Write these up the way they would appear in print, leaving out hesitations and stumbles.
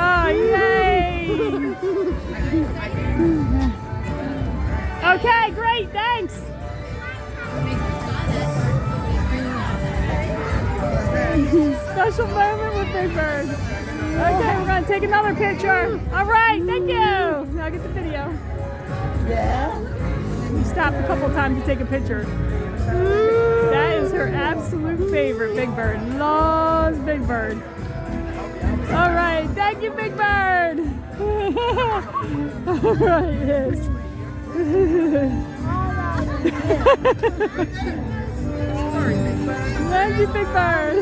Oh, yay! Okay, great, thanks. Special moment with Big Bird. Okay, we're gonna take another picture. All right, thank you. Now get the video. Yeah. We stopped a couple times to take a picture. That is her absolute favorite, Big Bird. Loves Big Bird. All right, thank you, Big Bird. All right, yes. Thank you, Big Bird.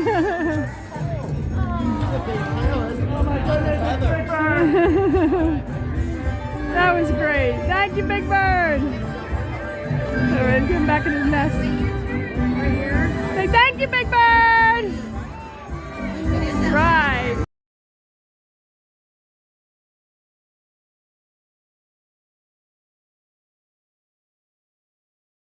Oh my goodness, Big Bird. That was great. Thank you, Big Bird. All right, get him back in his nest. Right here. Say thank you, Big Bird.